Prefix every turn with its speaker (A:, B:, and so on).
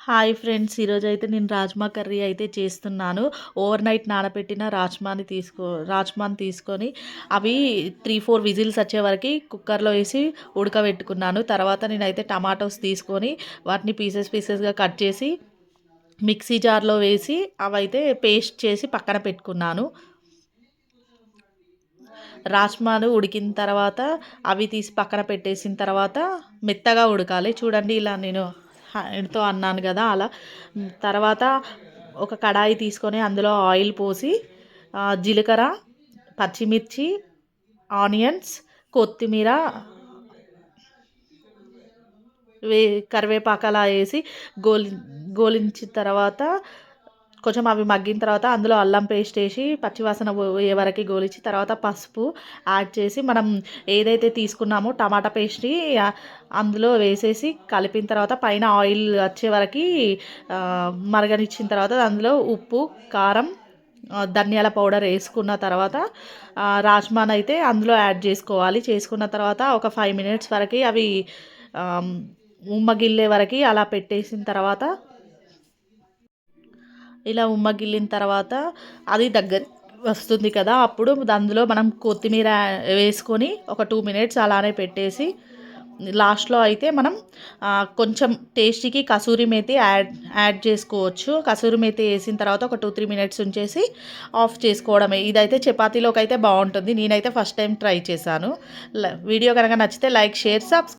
A: Hi friends, ఈరోజైతే నేను rajma curry అయితే చేస్తున్నాను. ఓవర్ నైట్ నానబెట్టిన రాజ్మాని తీసుకొని అవి 3, 4 విజిల్స్ వచ్చే వరకు కుక్కర్లో వేసి ఉడకబెట్టుకున్నాను. తర్వాత నేనైతే టమాటోస్ తీసుకొని వాటిని పీసెస్గా కట్ చేసి మిక్సీ జార్లో వేసి అవైతే పేస్ట్ చేసి పక్కన పెట్టుకున్నాను. రాజ్మాలు ఉడికిన తర్వాత అవి తీసి పక్కన పెట్టేసిన తర్వాత మెత్తగా ఉడకాలి. చూడండి, ఇలా నేను హ్యాండ్తో అన్నాను కదా అలా. తర్వాత ఒక కడాయి తీసుకొని అందులో ఆయిల్ పోసి జీలకర్ర, పచ్చిమిర్చి, ఆనియన్స్, కొత్తిమీర, వే కరివేపాకు అలా వేసి గోలించిన తర్వాత కొంచెం అవి మగ్గిన తర్వాత అందులో అల్లం పేస్ట్ వేసి పచ్చివాసన పోయే వరకు గోలించి తర్వాత పసుపు యాడ్ చేసి మనం ఏదైతే తీసుకున్నామో టమాటా పేస్ట్ని అందులో వేసేసి కలిపిన తర్వాత పైన ఆయిల్ వచ్చే వరకు మరగనిచ్చిన తర్వాత అందులో ఉప్పు, కారం, ధనియాల పౌడర్ వేసుకున్న తర్వాత రాజ్మాని అయితే అందులో యాడ్ చేసుకోవాలి. చేసుకున్న తర్వాత ఒక 5 మినిట్స్ వరకు అవి ఉమ్మగిల్లే వరకు అలా పెట్టేసిన తర్వాత ఇలా ఉమ్మగిల్లిన తర్వాత అది దగ్గర వస్తుంది కదా, అప్పుడు అందులో మనం కొత్తిమీర వేసుకొని ఒక 2 మినిట్స్ అలానే పెట్టేసి లాస్ట్లో అయితే మనం కొంచెం టేస్టీకి కసూరి మేతి యాడ్ చేసుకోవచ్చు. కసూరి మేతి వేసిన తర్వాత ఒక 2, 3 మినిట్స్ ఉంచేసి ఆఫ్ చేసుకోవడమే. ఇదైతే చపాతీలోకి అయితే బాగుంటుంది. నేనైతే ఫస్ట్ టైం ట్రై చేశాను. వీడియో కనుక నచ్చితే లైక్, షేర్, సబ్స్క్రైబ్.